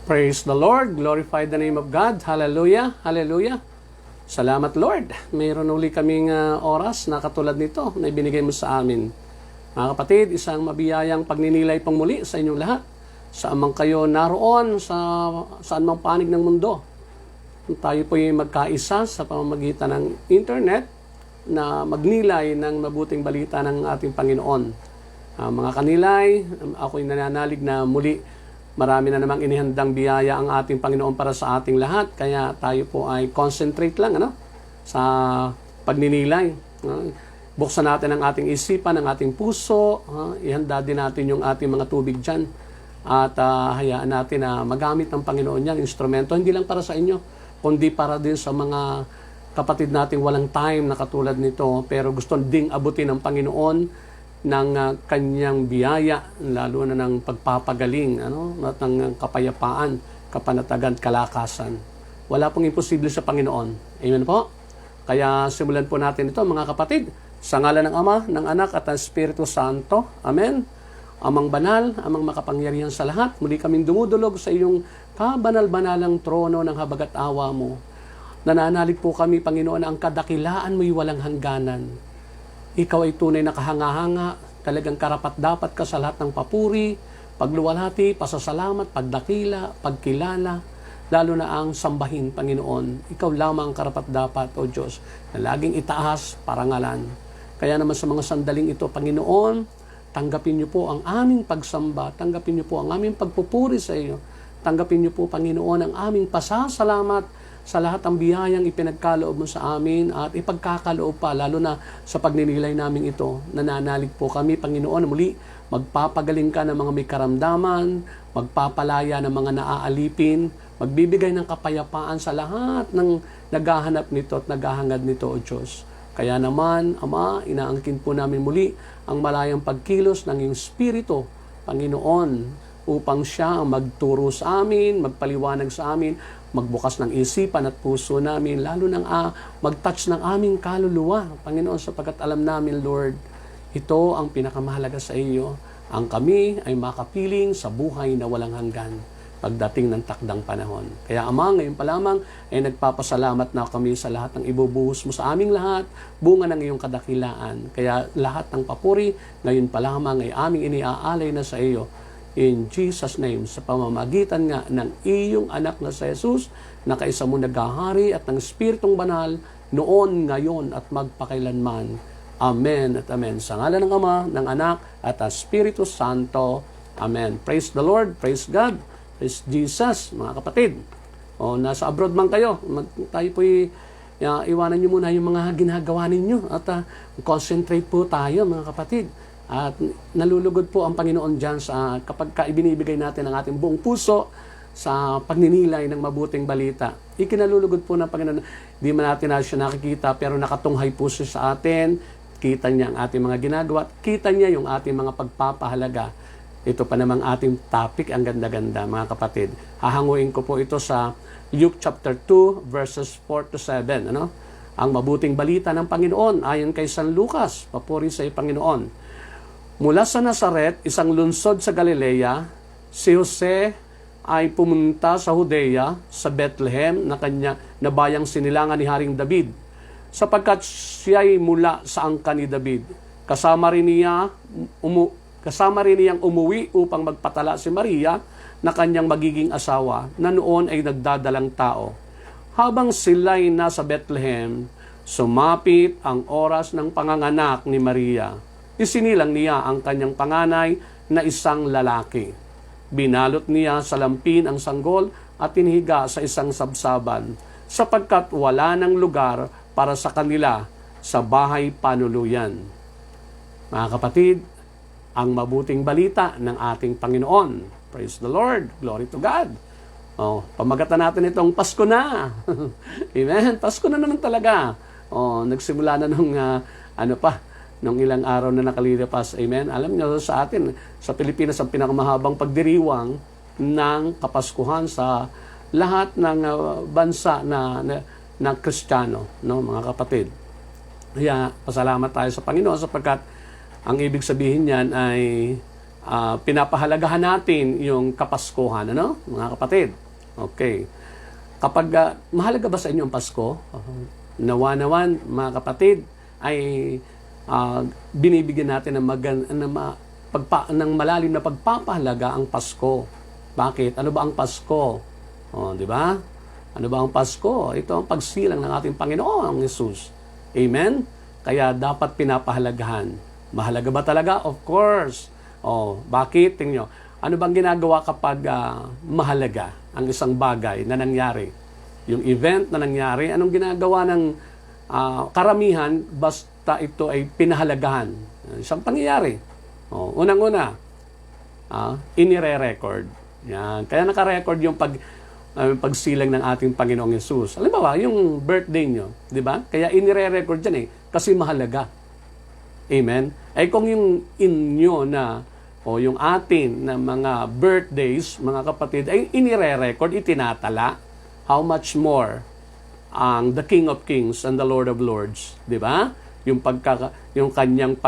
Praise the Lord. Glorify the name of God. Hallelujah. Hallelujah. Salamat Lord. Mayroon uli kaming oras na katulad nito na ibinigay mo sa amin. Mga kapatid, isang mabiyayang pagninilay pang muli sa inyong lahat. Saan man kayo naroon, saan mang panig ng mundo. Tayo po ay magkaisa sa pamamagitan ng internet na magnilay ng mabuting balita ng ating Panginoon. Mga kanilay, ako'y nananalig na muli marami na namang inihandang biyaya ang ating Panginoon para sa ating lahat. Kaya tayo po ay concentrate lang sa pagninilay. Buksan natin ang ating isipan, ang ating puso. Ihanda din natin yung ating mga tubig dyan. At hayaan natin na magamit ng Panginoon yan, instrumento, hindi lang para sa inyo, kundi para din sa mga kapatid nating walang time na katulad nito. Pero gusto ding abutin ng Panginoon ng kanyang biyaya, lalo na ng pagpapagaling, at ng kapayapaan, kapanatagan, kalakasan. Wala pong imposible sa Panginoon. Amen po? Kaya simulan po natin ito, mga kapatid, sa ngalan ng Ama, ng Anak, at ng Espiritu Santo. Amen. Amang banal, amang makapangyarihan sa lahat, muli kaming dumudulog sa iyong kabanal-banalang trono ng habagat awa mo. Nananalig po kami, Panginoon, ang kadakilaan mo'y walang hangganan. Ikaw ay tunay na kahanga-hanga, talagang karapat-dapat ka sa lahat ng papuri, pagluwalhati, pasasalamat, pagdakila, pagkilala, lalo na ang sambahin, Panginoon. Ikaw lamang ang karapat-dapat, O Diyos, na laging itaas, parangalan. Kaya naman sa mga sandaling ito, Panginoon, tanggapin niyo po ang aming pagsamba, tanggapin niyo po ang aming pagpupuri sa iyo, tanggapin niyo po, Panginoon, ang aming pasasalamat sa lahat ng biyayang ipinagkaloob mo sa amin at ipagkakaloob pa, lalo na sa pagninilay namin ito. Nananalig po kami, Panginoon, muli magpapagaling ka ng mga may karamdaman, magpapalaya ng mga naaalipin, magbibigay ng kapayapaan sa lahat ng naghahanap nito at naghahangad nito, O Diyos. Kaya naman, Ama, inaangkin po namin muli ang malayang pagkilos ng iyong Espiritu, Panginoon, upang siya ang magturo sa amin, magpaliwanag sa amin, magbukas ng isipan at puso namin, lalo nang mag-touch ng aming kaluluwa, Panginoon, sapagkat alam namin, Lord, ito ang pinakamahalaga sa iyo. Ang kami ay makapiling sa buhay na walang hanggan pagdating ng takdang panahon. Kaya Ama, ngayon pa lamang ay nagpapasalamat na kami sa lahat ng ibubuhos mo sa aming lahat, bunga ng iyong kadakilaan. Kaya lahat ng papuri, ngayon pa lamang ay aming iniaalay na sa iyo. In Jesus' name, sa pamamagitan nga ng iyong anak na si Jesus, na kaisa mo naghahari at ng Espiritong Banal, noon, ngayon, at magpakailanman. Amen at amen. Sa ngalan ng Ama, ng Anak, at ng Espiritu Santo. Amen. Praise the Lord, praise God, praise Jesus, mga kapatid. Nasa abroad man kayo, tayo po'y iwanan nyo muna yung mga ginagawa ninyo at concentrate po tayo, mga kapatid. At nalulugod po ang Panginoon dyan kapag ibinibigay natin ang ating buong puso sa pagninilay ng mabuting balita. Ikinalulugod po ng Panginoon. Di man natin na siya nakikita, pero nakatunghay po siya sa atin. Kita niya ang ating mga ginagawa. Kita niya yung ating mga pagpapahalaga. Ito pa namang ating topic, ang ganda-ganda, mga kapatid. Hahanguin ko po ito sa Luke chapter 2, verses 4 to 7. Ang mabuting balita ng Panginoon, ayon kay San Lucas. Papuri sa iyo, Panginoon. Mula sa Nazaret, isang lungsod sa Galilea, si Jose ay pumunta sa Judea, sa Bethlehem, na bayang sinilangan ni Haring David, sapagkat siya ay mula sa angkan ni David. Kasama rin niyang umuwi upang magpatala si Maria na kanyang magiging asawa, na noon ay nagdadalang tao. Habang sila'y nasa Bethlehem, sumapit ang oras ng panganganak ni Maria. Isinilang niya ang kanyang panganay na isang lalaki. Binalot niya sa lampin ang sanggol at tinihiga sa isang sabsaban, sapagkat wala ng lugar para sa kanila sa bahay panuluyan. Mga kapatid, ang mabuting balita ng ating Panginoon. Praise the Lord. Glory to God. Pamagatan natin itong Pasko na. Amen. Pasko na naman talaga. Nagsimula na nung nung ilang araw na nakalilipas. Amen. Alam niyo sa atin, sa Pilipinas, ang pinakamahabang pagdiriwang ng Kapaskuhan sa lahat ng bansa na Kristiyano, mga kapatid. Kaya pasalamat tayo sa Panginoon sapagkat ang ibig sabihin niyan ay pinapahalagahan natin yung Kapaskuhan, ano, mga kapatid? Okay. Kapag mahalaga ba sa inyo ang Pasko? Nawa-nawan, mga kapatid, ay binibigyan natin ng malalim na pagpapahalaga ang Pasko. Bakit? Ano ba ang Pasko? Di ba? Ano ba ang Pasko? Ito ang pagsilang ng ating Panginoon, ang Jesus. Amen? Kaya dapat pinapahalagahan. Mahalaga ba talaga? Of course. Bakit? Tingnan nyo. Ano bang ginagawa kapag mahalaga ang isang bagay na nangyari? Yung event na nangyari, anong ginagawa ng karamihan basta ito ay pinahalagahan? Isang pangyayari. Unang-una, inire-record. Yan. Kaya naka-record yung pagsilang ng ating Panginoong Yesus. Alam ba, yung birthday nyo, di ba? Kaya inire-record dyan kasi mahalaga. Amen? Ay kung yung inyo na, yung atin na mga birthdays, mga kapatid, ay inire-record, itinatala, how much more ang the King of Kings and the Lord of Lords, di ba? Yung kanyang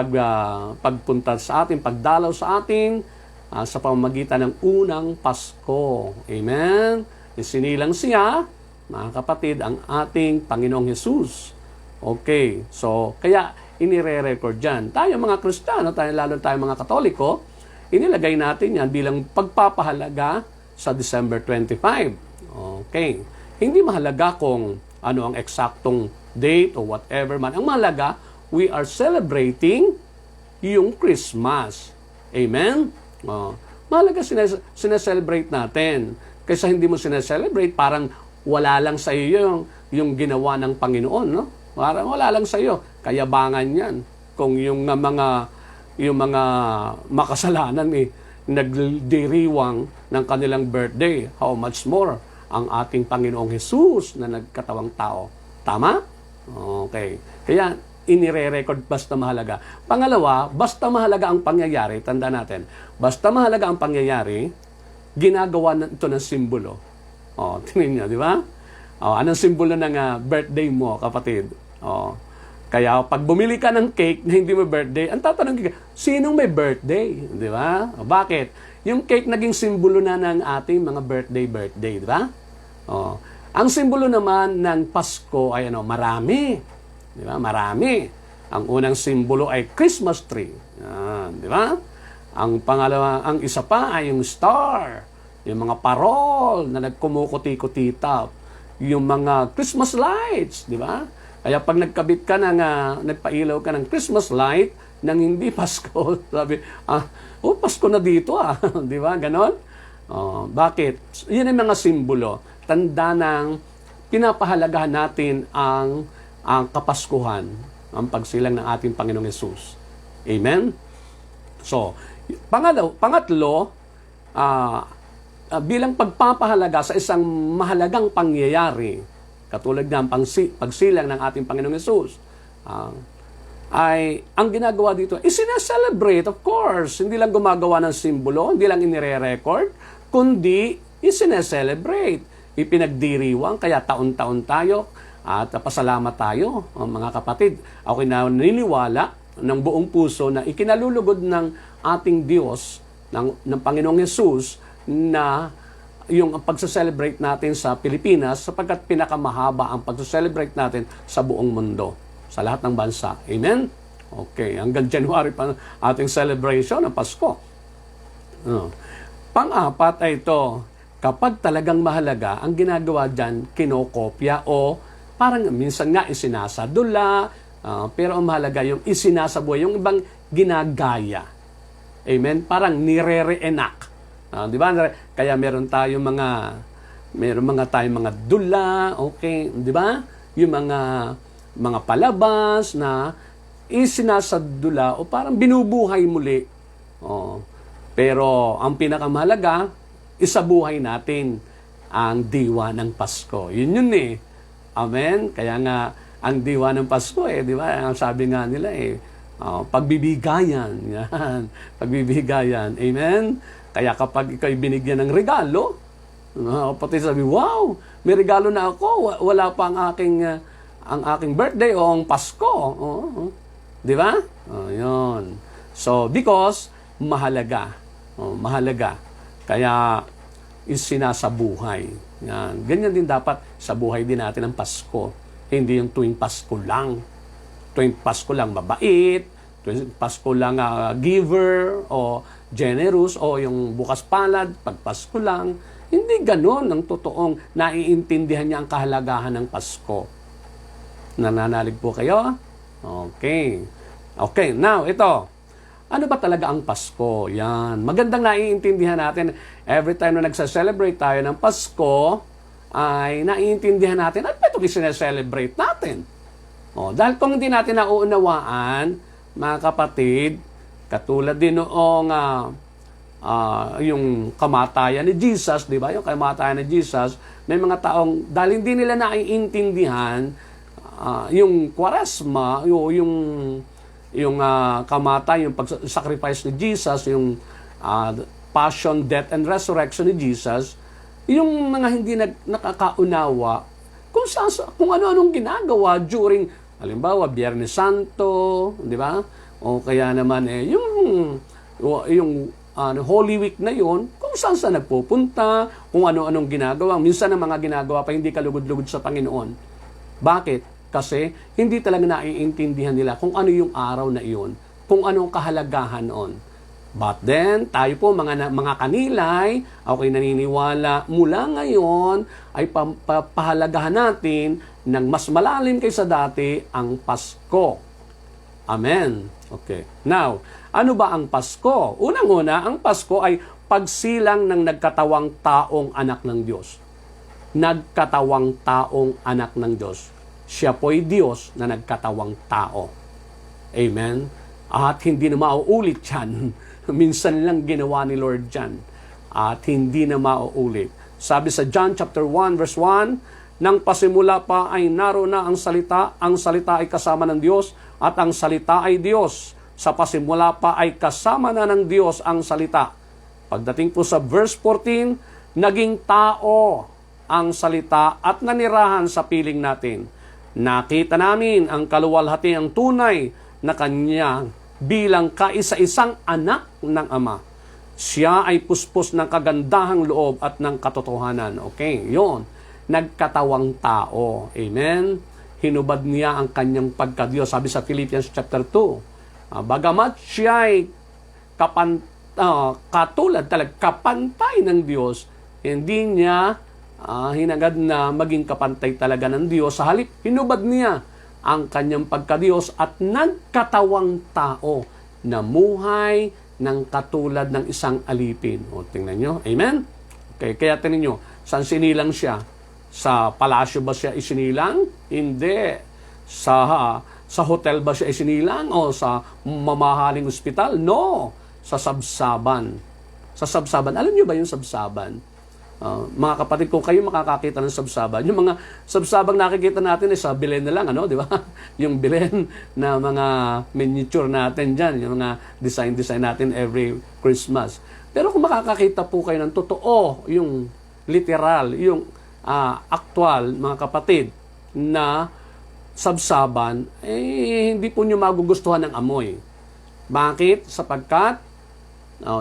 pagpunta sa atin, pagdalaw sa atin, sa pamamagitan ng unang Pasko. Amen? Isinilang siya, mga kapatid, ang ating Panginoong Hesus. Okay, so, kaya inire-record dyan. Tayo mga Kristiyano, lalo tayo mga Katoliko, inilagay natin yan bilang pagpapahalaga sa December 25. Okay. Hindi mahalaga kung ano ang eksaktong date o whatever man. Ang mahalaga, we are celebrating yung Christmas. Amen? Mahalaga sineselebrate natin. Kaysa hindi mo sineselebrate, parang wala lang sa iyo yung ginawa ng Panginoon, no? Parang wala lang sa iyo. Kayabangan yan. Kung yung mga makasalanan nagdiriwang ng kanilang birthday, how much more ang ating Panginoong Hesus na nagkatawang tao. Tama? Okay. Kaya inire-record basta mahalaga. Pangalawa, basta mahalaga ang pangyayari, tanda natin, basta mahalaga ang pangyayari, ginagawa ito ng simbolo. Tingnan nyo, di ba? Anong simbolo ng birthday mo, kapatid? Kaya pag bumili ka ng cake na hindi mo birthday, ang tatanong ka, sinong may birthday? Di ba? Bakit? Yung cake naging simbolo na ng ating mga birthday, di ba? Ang simbolo naman ng Pasko ay marami. Di ba? Marami. Ang unang simbolo ay Christmas tree. Di ba? Ang pangalawa, ang isa pa ay yung star. Yung mga parol na nagkumukuti-kutitap. Yung mga Christmas lights, di ba? Kaya pag nagkabit ka nagpailaw ka ng Christmas light nang hindi Pasko, sabi, Pasko na dito di ba? Ganon? Bakit? Yan ang mga simbolo. Tanda ng pinapahalagahan natin ang Kapaskuhan, ang pagsilang ng ating Panginoong Hesus. Amen? So, pangatlo, bilang pagpapahalaga sa isang mahalagang pangyayari, katulad ng pagsilang ng ating Panginoong Hesus, ay ang ginagawa dito, isineselebrate, of course. Hindi lang gumagawa ng simbolo, hindi lang inire-record, kundi isineselebrate. Ipinagdiriwang, kaya taon-taon tayo at pasalamat tayo, mga kapatid. Ako'y naniniwala ng buong puso na ikinalulugod ng ating Diyos, ng Panginoong Hesus, na yung pagsa-celebrate natin sa Pilipinas sapagkat pinakamahaba ang pagsa-celebrate natin sa buong mundo, sa lahat ng bansa. Amen? Okay, hanggang January pa ating celebration ng Pasko. Pang-apat ay ito, kapag talagang mahalaga, ang ginagawa dyan, kinokopya o parang minsan nga isinasadula, pero ang mahalaga yung isinasabuhay, yung ibang ginagaya. Amen? Parang nire-reenact. Di ba? Kaya meron tayong mga dula, okay, di ba? Yung mga palabas na isinasadula o parang binubuhay muli. Pero ang pinakamahalaga, isabuhay natin ang diwa ng Pasko. Yun eh. Amen? Kaya nga, ang diwa ng Pasko di ba? Ang sabi nga nila pagbibigayan. Yan. Pagbibigayan. Amen? Kaya kapag ikaw'y binigyan ng regalo, pati sabi, wow, may regalo na ako, wala pa ang aking birthday o ang Pasko. Di ba? Yun. So, because mahalaga Mahalaga. Kaya isinasabuhay. Yan. Ganyan din dapat sa buhay din natin ang Pasko. Hindi yung tuwing Pasko lang. Tuwing Pasko lang mabait, tuwing Pasko lang giver o generous o yung bukas palad pag Pasko lang. Hindi ganon ang totoong naiintindihan niya ang kahalagahan ng Pasko. Nananalig po kayo? Okay. Okay, now ito. Ano ba talaga ang Pasko? Yan. Magandang naiintindihan natin. Every time na nagsa-celebrate tayo ng Pasko, ay naiintindihan natin at ito sinaselebrate natin. Dahil kung hindi natin nauunawaan, mga kapatid, katulad din noong yung kamatayan ni Jesus, di ba? Yung kamatayan ni Jesus, may mga taong, dahil hindi nila naiintindihan yung Kwaresma, yung kamatay, yung pag-sacrifice ni Jesus, yung passion, death, and resurrection ni Jesus, yung mga hindi nakakaunawa kung ano-anong ginagawa during, halimbawa, Biyernes Santo, di ba? O kaya naman yung Holy Week na yon, kung saan nagpupunta, kung ano-anong ginagawa. Minsan ang mga ginagawa pa hindi kalugod-lugod sa Panginoon. Bakit? Kasi hindi talaga naiintindihan nila kung ano yung araw na iyon, kung anong kahalagahan noon. But then, tayo po mga kanilay, ako'y naniniwala mula ngayon ay pahalagahan natin ng mas malalim kaysa dati ang Pasko. Amen. Okay. Now, ano ba ang Pasko? Unang-una, ang Pasko ay pagsilang ng nagkatawang taong anak ng Diyos. Nagkatawang taong anak ng Diyos. Siya po'y Diyos na nagkatawang tao. Amen? At hindi na mauulit yan. Minsan lang ginawa ni Lord yan. At hindi na mauulit. Sabi sa John chapter 1 verse 1, nang pasimula pa ay naroon na ang salita ay kasama ng Diyos, at ang salita ay Diyos. Sa pasimula pa ay kasama na ng Diyos ang salita. Pagdating po sa verse 14, naging tao ang salita at nanirahan sa piling natin. Nakita namin ang kaluwalhatiang tunay na kanya bilang kaisa-isang anak ng Ama. Siya ay puspos ng kagandahang loob at ng katotohanan. Okay, yon. Nagkatawang tao. Amen? Hinubad niya ang kanyang pagkadiyos. Sabi sa Philippians chapter 2. Bagamat siya ay katulad talaga, kapantay ng Diyos, hindi niya hinagad na maging kapantay talaga ng Diyos. Sa halip, hinubad niya ang kanyang pagkadiyos at nagkatawang tao na muhay ng katulad ng isang alipin. O, tingnan nyo. Amen? Okay, kaya tingnan nyo, saan sinilang siya? Sa palasyo ba siya isinilang? Hindi. Sa hotel ba siya isinilang? O sa mamahaling ospital? No. Sa sabsaban. Sa sabsaban. Alam nyo ba yung sabsaban? Mga kapatid, kung kayo makakakita ng sabsaban, yung mga sabsabang nakikita natin ay sa Belen na lang, di ba? Yung Belen na mga miniature natin dyan, yung mga design natin every Christmas. Pero kung makakakita po kayo ng totoo, yung literal, yung actual, mga kapatid, na sabsaban, hindi po nyo magugustuhan ng amoy. Bakit? Sapagkat,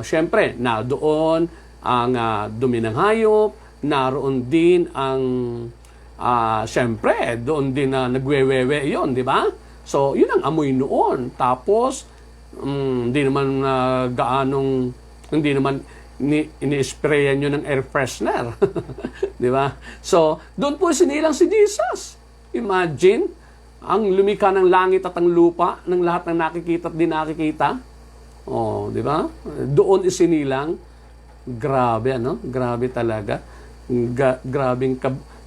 syempre, na doon ang dumi ng hayop, naroon din ang, syempre, doon din na nagwewewe yon, di ba? So, yun ang amoy noon. Tapos, hindi naman hindi naman ini-sprayan nyo ng air freshener. Di ba? So, doon po sinilang si Jesus. Imagine, ang lumikha ng langit at ang lupa, ng lahat ng nakikita at di nakikita. Di ba? Doon isinilang. Grabe, Grabe talaga. Grabing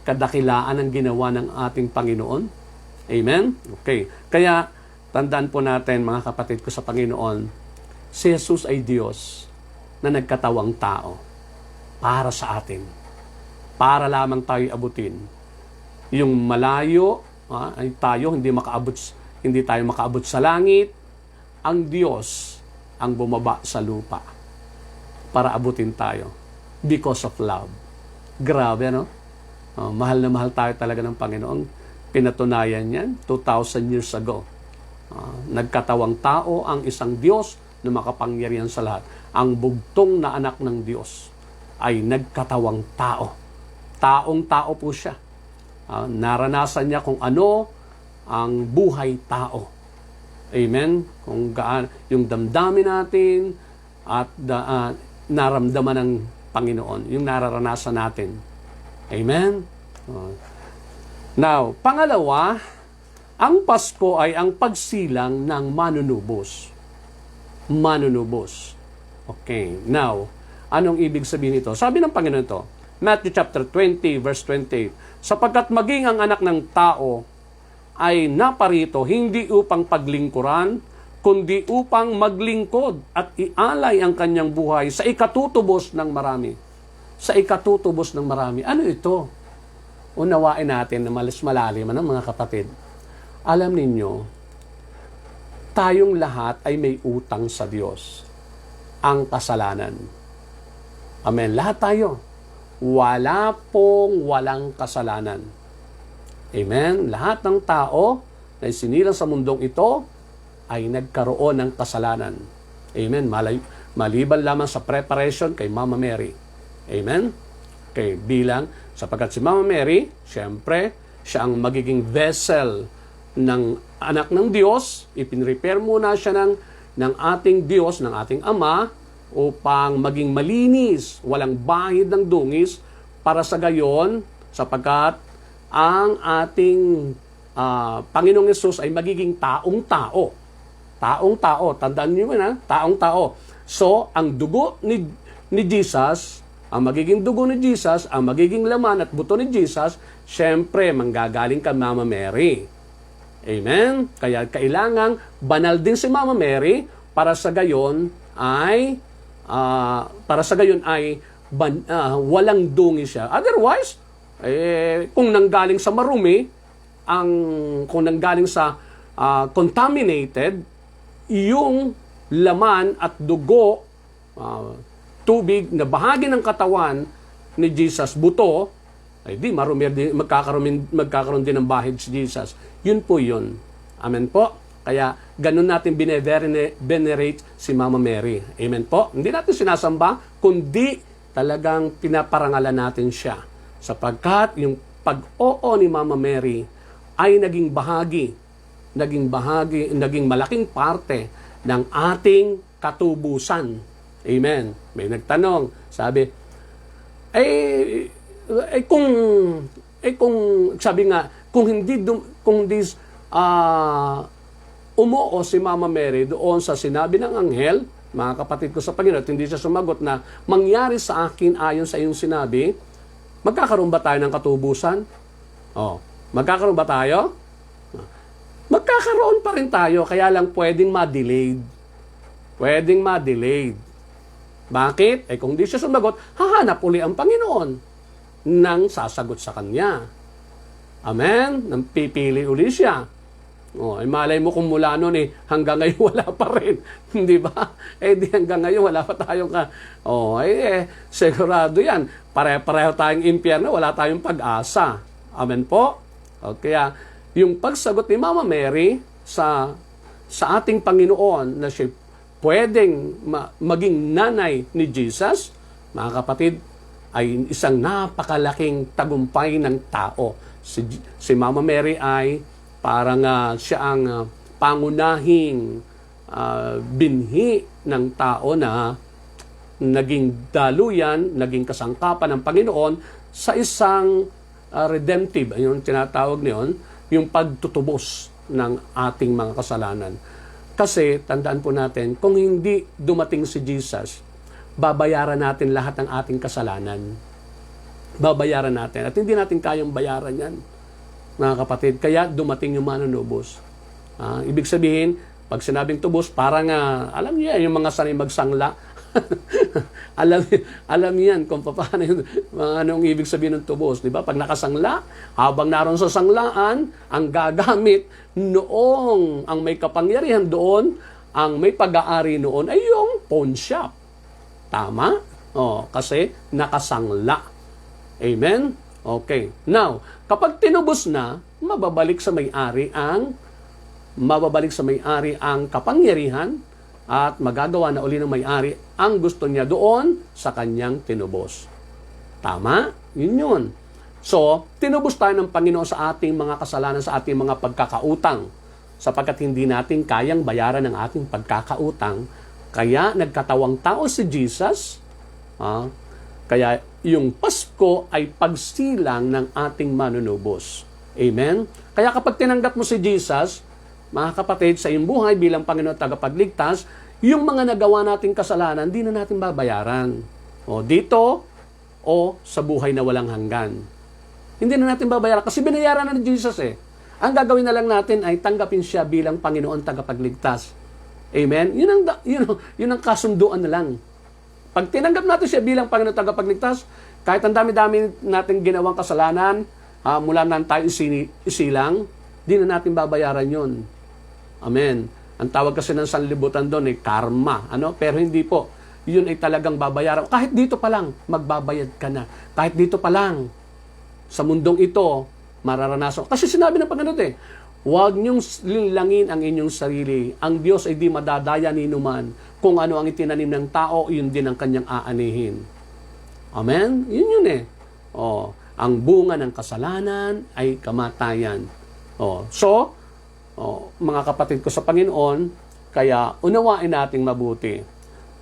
kadakilaan ang ginawa ng ating Panginoon. Amen? Okay. Kaya, tandaan po natin, mga kapatid ko sa Panginoon, si Jesus ay Diyos na nagkatawang tao para sa atin. Para lamang tayo abutin. Yung malayo, ay tayo hindi tayo makaabot sa langit. Ang Diyos ang bumaba sa lupa para abutin tayo because of love. Grabe, mahal na mahal tayo talaga ng Panginoon. Pinatunayan yan 2,000 years ago. Nagkatawang tao ang isang Diyos na makapangyarihan sa lahat. ang bugtong na anak ng Diyos ay nagkatawang tao. Taong-tao po siya. Naranasan niya kung ano ang buhay tao. Amen? Kung yung damdamin natin at naramdaman ng Panginoon, yung nararanasan natin. Amen? Now, pangalawa, ang Pasko ay ang pagsilang ng manunubos. Manunubos. Okay. Now, anong ibig sabihin nito? Sabi ng Panginoon ito, Matthew chapter 20, verse 28, sapagkat maging ang anak ng tao ay naparito hindi upang paglingkuran, kundi upang maglingkod at ialay ang kanyang buhay sa ikatutubos ng marami. Sa ikatutubos ng marami. Ano ito? Unawain natin na malis malalim, mga kapatid. Alam ninyo, tayong lahat ay may utang sa Diyos. Ang kasalanan. Amen. Lahat tayo. Wala pong walang kasalanan. Amen. Lahat ng tao na isinilang sa mundong ito ay nagkaroon ng kasalanan. Amen. Maliban lamang sa preparation kay Mama Mary. Amen. Okay, bilang sapagkat si Mama Mary, siyempre, siya ang magiging vessel ng anak ng Diyos. Ipinrepare muna siya ng ating Diyos, ng ating Ama, upang maging malinis, walang bahid ng dungis, para sa gayon, sapagkat ang ating Panginoong Yesus ay magiging taong-tao. Taong-tao. Tandaan niyo yun, taong-tao. So, ang dugo ni Jesus, ang magiging dugo ni Jesus, ang magiging laman at buto ni Jesus, syempre, manggagaling kay Mama Mary. Amen? Kaya kailangang banal din si Mama Mary para sa gayon ay walang dungi siya. Otherwise, kung nanggaling sa marumi, kung nanggaling sa contaminated, yung laman at dugo, tubig na bahagi ng katawan ni Jesus, buto, ay di marumi, magkakaroon din ng bahid si Jesus. Yun po yun. Amen po. Kaya ganun natin venerate si Mama Mary. Amen po. Hindi natin sinasamba, kundi talagang pinaparangalan natin siya. Sapagkat yung pag-oo ni Mama Mary ay naging malaking parte ng ating katubusan. Amen. May nagtanong, sabi, kung hindi umuo si Mama Mary doon sa sinabi ng anghel, mga kapatid ko sa Panginoon, at hindi siya sumagot na mangyari sa akin ayon sa iyong sinabi, magkakaroon ba tayo ng katubusan? Magkakaroon ba tayo? Magkakaroon pa rin tayo, kaya lang pwedeng ma-delayed. Pwedeng ma-delayed. Bakit? Kung di siya sumagot, hahanap uli ang Panginoon nang sasagot sa kanya. Amen? Nang pipili uli siya. Malay mo kung mula noon hanggang ngayon wala pa rin. Di ba? Di hanggang ngayon wala pa tayong sigurado yan. Pare-pareho tayong impyerno, wala tayong pag-asa. Amen po? Kaya, yung pagsagot ni Mama Mary sa ating Panginoon na siya pwedeng maging nanay ni Jesus, mga kapatid, ay isang napakalaking tagumpay ng tao. Si Mama Mary ay parang siya ang pangunahing binhi ng tao na naging daluyan, naging kasangkapan ng Panginoon sa isang redemptive, yung tinatawag niyon, yung pagtutubos ng ating mga kasalanan. Kasi, tandaan po natin, kung hindi dumating si Jesus, babayaran natin lahat ng ating kasalanan. Babayaran natin. At hindi natin kayang bayaran yan, mga kapatid. Kaya dumating yung manunubos. Ibig sabihin, pag sinabing tubos, parang, alam niyo yan, yung mga sanay magsangla. alam yan kung paano yun, anong ibig sabihin ng tubos. Diba? Pag nakasangla, habang naroon sa sanglaan, ang gagamit noong ang may kapangyarihan doon, ang may pag-aari noon ay yung pawn shop. Tama? Kasi nakasangla. Amen? Okay. Now, kapag tinubos na, mababalik sa may-ari ang kapangyarihan at magagawa na uli ng may-ari ang gusto niya doon sa kanyang tinubos. Tama? Yun. So, tinubos tayo ng Panginoon sa ating mga kasalanan, sa ating mga pagkakautang, sapagkat hindi natin kayang bayaran ang ating pagkakautang. Kaya nagkatawang tao si Jesus. Kaya yung Pasko ay pagsilang ng ating manunubos. Amen? Kaya kapag tinanggap mo si Jesus, mga kapatid, sa iyong buhay bilang Panginoon at tagapagligtas, yung mga nagawa nating kasalanan, di na natin babayaran. O dito, o sa buhay na walang hanggan. Hindi na natin babayaran kasi binayaran na ni Jesus eh. Ang gagawin na lang natin ay tanggapin siya bilang Panginoon tagapagligtas. Amen? Yun ang kasunduan na lang. Pag tinanggap natin siya bilang Panginoon tagapagligtas, kahit ang dami-dami natin ginawang kasalanan, mula na tayo isilang, di na natin babayaran yun. Amen. Ang tawag kasi ng sanlibutan doon ay karma. Pero hindi po. Yun ay talagang babayaran. Kahit dito pa lang, magbabayad ka na. Kahit dito pa lang, sa mundong ito, mararanasan. Kasi sinabi ng Panginoon huwag niyong linlangin ang inyong sarili. Ang Diyos ay di madadaya ni numan. Kung ano ang itinanim ng tao, yun din ang kanyang aanihin. Amen? Yun ang bunga ng kasalanan ay kamatayan. Mga kapatid ko sa Panginoon, kaya unawain nating mabuti.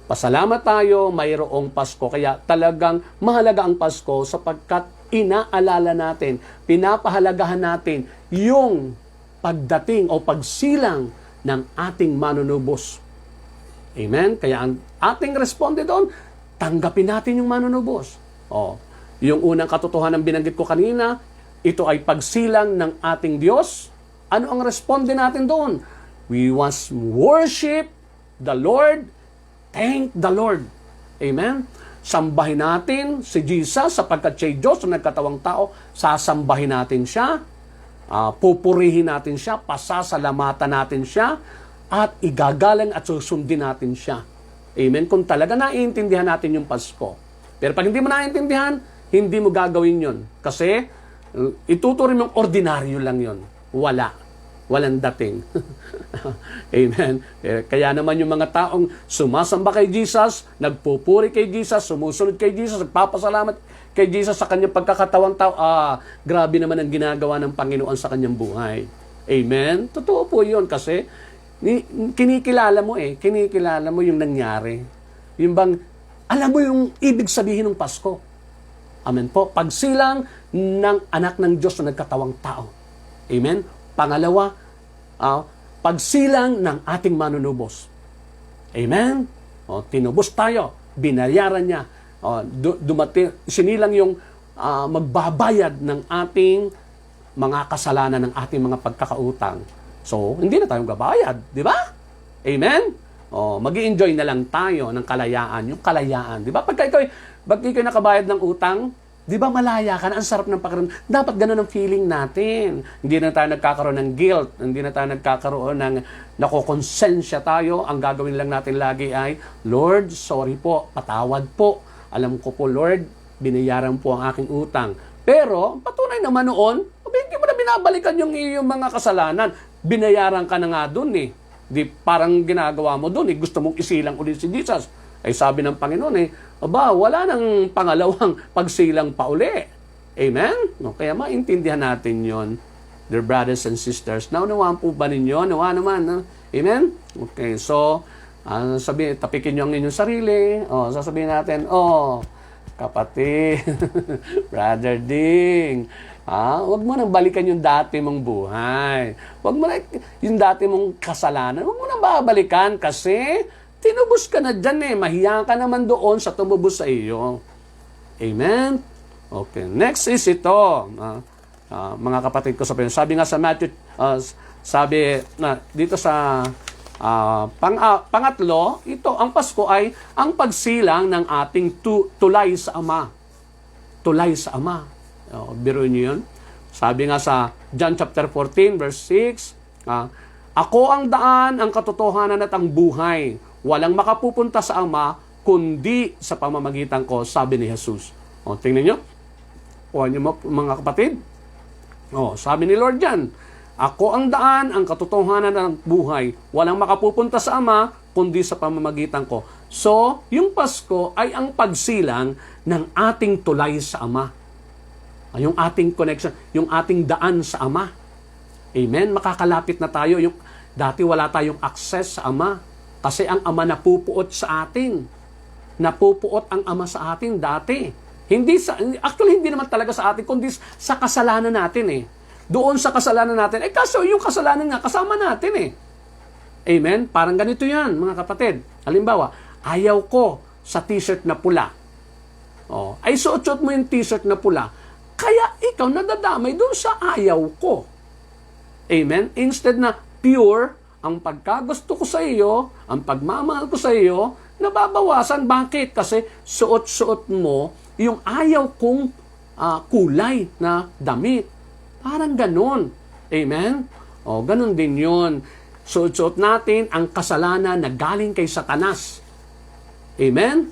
Pasalamat tayo, mayroong Pasko. Kaya talagang mahalaga ang Pasko sapagkat inaalala natin, pinapahalagahan natin yung pagdating o pagsilang ng ating manunubos. Amen? Kaya ang ating responde doon, tanggapin natin yung manunubos. Yung unang katotohanan binanggit ko kanina, ito ay pagsilang ng ating Diyos. Ano ang responde natin doon? We must worship the Lord, thank the Lord. Amen? Sambahin natin si Jesus sapagkat siya Diyos na nagkatawang tao. Sasambahin natin siya, pupurihin natin siya, pasasalamatan natin siya, at igagalang at susundin natin siya. Amen? Kung talaga naiintindihan natin yung Pasko. Pero pag hindi mo naiintindihan, hindi mo gagawin yon. Kasi ituturing mong ordinaryo lang yon. Walang dating. Amen. Kaya naman yung mga taong sumasamba kay Jesus, nagpupuri kay Jesus, sumusunod kay Jesus, nagpapasalamat kay Jesus sa kanyang pagkakatawang tao, grabe naman ang ginagawa ng Panginoon sa kanyang buhay. Amen? Totoo po yun kasi kinikilala mo yung nangyari. Yung bang, alam mo yung ibig sabihin ng Pasko. Amen po. Pagsilang ng anak ng Diyos na nagkatawang tao. Amen? Pangalawa, pagsilang ng ating manunubos. Amen? Tinubos tayo. Binayaran niya. Sinilang yung magbabayad ng ating mga kasalanan, ng ating mga pagkakautang. So, hindi na tayong gabayad. Di ba? Amen? Mag-i-enjoy na lang tayo ng kalayaan. Yung kalayaan. Di ba? Pagka ikaw nakabayad ng utang, di ba malaya ka na? Ang sarap ng pakiramdam. Dapat ganun ang feeling natin. Hindi na tayo nagkakaroon ng guilt. Hindi na tayo nagkakaroon ng nakokonsensya tayo. Ang gagawin lang natin lagi ay, Lord, sorry po, patawad po. Alam ko po, Lord, binayaran po ang aking utang. Pero, patunay naman noon, hindi mo na binabalikan yung iyong mga kasalanan. Binayaran ka na nga dun eh. Di parang ginagawa mo dun eh. Gusto mong isilang ulit si Jesus. Ay sabi ng Panginoon wala nang pangalawang pagsilang pa uli. Amen? Kaya maintindihan natin yon, dear brothers and sisters. Naunawaan po ba ninyo? Nawa naman. Amen? Okay, so, tapikin nyo ang inyong sarili. Sasabihin natin, kapatid, Brother Ding, huwag mo nang balikan yung dati mong buhay. Huwag mo na yung dati mong kasalanan. Huwag mo nang babalikan kasi tinubos ka na dyan Mahiya ka naman doon sa tumubos sa iyo. Amen? Okay. Next is ito. Mga kapatid ko sa Panginoon. Sabi nga sa Matthew, dito sa pangatlo, ang Pasko ay ang pagsilang ng ating tulay sa Ama. Tulay sa Ama. Biruin niyo yun. Sabi nga sa John chapter 14, verse 6, ako ang daan, ang katotohanan at ang buhay. Walang makapupunta sa Ama, kundi sa pamamagitan ko, sabi ni Jesus. Tingnan nyo. Kuha nyo mga kapatid. Sabi ni Lord yan. Ako ang daan, ang katotohanan ng buhay. Walang makapupunta sa Ama, kundi sa pamamagitan ko. So, yung Pasko ay ang pagsilang ng ating tulay sa Ama. Yung ating connection, yung ating daan sa Ama. Amen? Makakalapit na tayo. Dati wala tayong access sa Ama. Kasi ang Ama napupuot sa atin. Napupuot ang Ama sa atin dati. Actually, hindi naman talaga sa atin, kundi sa kasalanan natin eh. Doon sa kasalanan natin, kaso yung kasalanan nga, kasama natin eh. Amen? Parang ganito yan, mga kapatid. Halimbawa, ayaw ko sa t-shirt na pula. Ay suot-suot mo yung t-shirt na pula. Kaya ikaw nadadamay doon sa ayaw ko. Amen? Instead na pure, ang pagkagusto ko sa iyo, ang pagmamahal ko sa iyo, nababawasan. Bakit? Kasi suot-suot mo yung ayaw kong kulay na damit. Parang ganon. Amen? Ganon din yun. Suot-suot natin ang kasalanan na galing kay Satanas. Amen?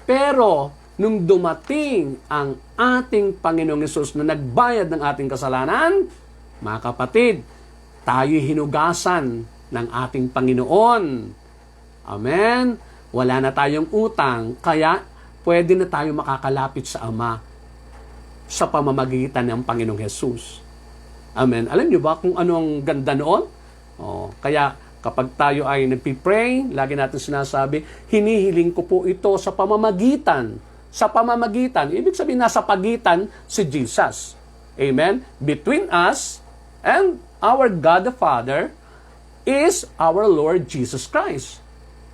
Pero, nung dumating ang ating Panginoong Hesus na nagbayad ng ating kasalanan, mga kapatid, tayo hinugasan ng ating Panginoon. Amen? Wala na tayong utang, kaya pwede na tayo makakalapit sa Ama sa pamamagitan ng Panginoong Hesus. Amen. Alam niyo ba kung ano ang ganda noon? Kaya kapag tayo ay nagpipray, lagi natin sinasabi, hinihiling ko po ito sa pamamagitan. Sa pamamagitan. Ibig sabihin, nasa pagitan si Jesus. Amen. Between us and our God the Father is our Lord Jesus Christ.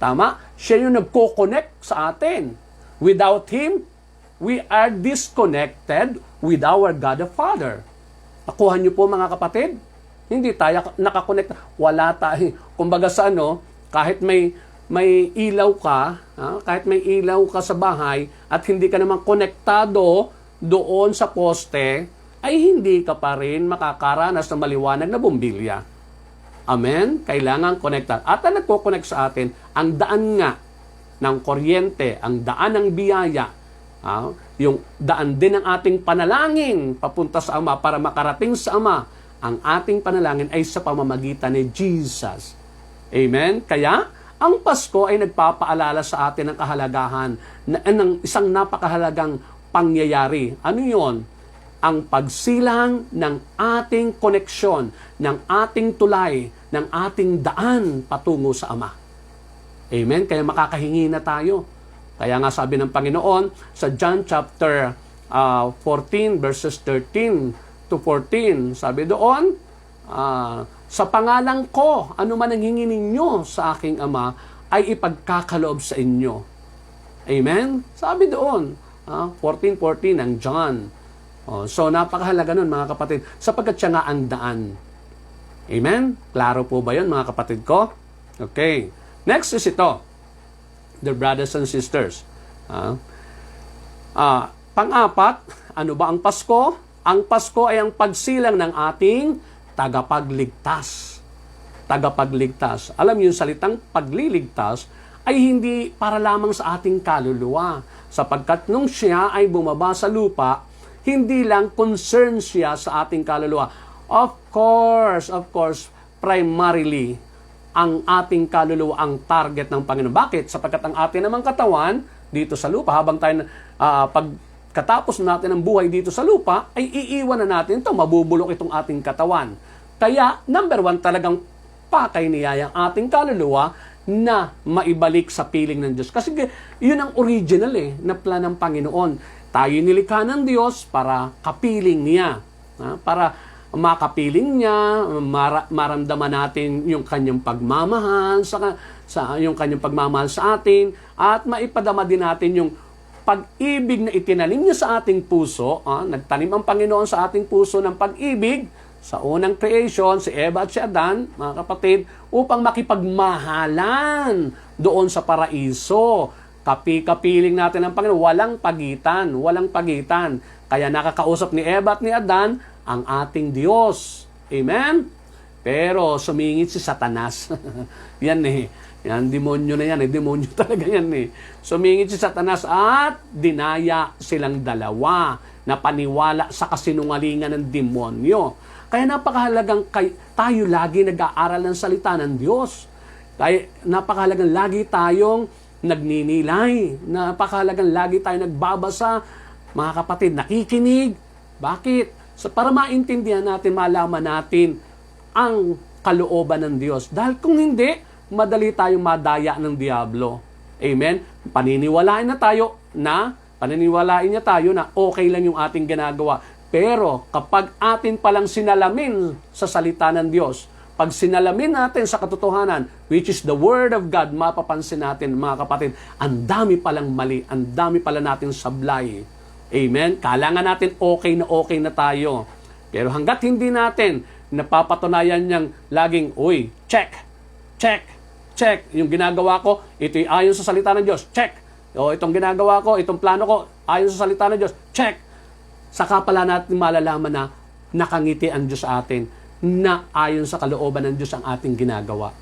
Tama? Siya yung nagko-connect sa atin. Without Him, we are disconnected with our God the Father. Nakuha niyo po mga kapatid? Hindi tayo nakakonect. Wala tayo. Kumbaga sa kahit may ilaw ka, kahit may ilaw ka sa bahay at hindi ka naman konektado doon sa poste, ay hindi ka pa rin makakaranas ng maliwanag na bumbilya. Amen? Kailangan connected. At ang nagko-connect sa atin, ang daan nga ng kuryente, ang daan ng biyaya, yung daan din ng ating panalangin papunta sa Ama para makarating sa Ama, ang ating panalangin ay sa pamamagitan ni Jesus. Amen? Kaya, ang Pasko ay nagpapaalala sa atin ng kahalagahan ng isang napakahalagang pangyayari. Ano yon? Ang pagsilang ng ating koneksyon, ng ating tulay, ng ating daan patungo sa Ama. Amen? Kaya makakahingi na tayo. Kaya nga sabi ng Panginoon sa John chapter 14 verses 13 to 14, sabi doon, sa pangalan ko, ano man ang hingi ninyo sa aking Ama, ay ipagkakaloob sa inyo. Amen? Sabi doon, 14:14 ng John. So napakahalaga nun mga kapatid, sapagkat siya nga ang daan. Amen? Klaro po ba yun mga kapatid ko? Okay. Next is ito. Dear brothers and sisters. Pang-apat, ano ba ang Pasko? Ang Pasko ay ang pagsilang ng ating tagapagligtas. Tagapagligtas. Alam niyo, yung salitang pagliligtas ay hindi para lamang sa ating kaluluwa. Sapagkat nung siya ay bumaba sa lupa, hindi lang concern siya sa ating kaluluwa. Of course, primarily, ang ating kaluluwa ang target ng Panginoon. Bakit? Sapagkat ang ating namang katawan dito sa lupa, habang tayo pagkatapos natin ang buhay dito sa lupa, ay iiwan na natin ito, mabubulok itong ating katawan. Kaya, number one, talagang pakay niyaya ang ating kaluluwa na maibalik sa piling ng Diyos. Kasi yun ang original na plan ng Panginoon. Tayo nilikha ng Diyos para kapiling niya. Para makapiling niya, maramdaman natin yung kanyang pagmamahal yung kanyang pagmamahal sa atin, at maipadama din natin yung pag-ibig na itinanim niya sa ating puso. Nagtanim ang Panginoon sa ating puso ng pag-ibig sa unang creation, si Eva at si Adan, mga kapatid, upang makipagmahalan doon sa paraiso. Kapiling natin ang Panginoon, walang pagitan. Kaya nakakausap ni Eva at ni Adan ang ating Diyos. Amen? Pero sumingit si Satanas. Yan Yan, demonyo na yan. Demonyo talaga yan Sumingit si Satanas at dinaya silang dalawa. na paniwala sa kasinungalingan ng demonyo. Kaya napakahalagang tayo lagi nag-aaral ng salita ng Diyos. Kaya napakahalagang lagi tayong nagninilay. Napakahalagang lagi tayong nagbabasa. Mga kapatid, nakikinig. Bakit? Para maintindihan natin, malaman natin ang kalooban ng Diyos. Dahil kung hindi, madali tayong madaya ng diablo. Amen? Paniniwalain niya tayo na okay lang yung ating ginagawa. Pero kapag atin palang sinalamin sa salita ng Diyos, pag sinalamin natin sa katotohanan, which is the Word of God, mapapansin natin, mga kapatid, ang dami palang mali, ang dami pala natin sablay. Amen? Kailangan natin okay na tayo. Pero hanggat hindi natin napapatunayan niyang laging, check. Yung ginagawa ko, ito'y ayon sa salita ng Diyos. Check. O itong ginagawa ko, itong plano ko, ayon sa salita ng Diyos. Check. Saka pala natin malalaman na nakangiti ang Diyos sa atin, na ayon sa kalooban ng Diyos ang ating ginagawa.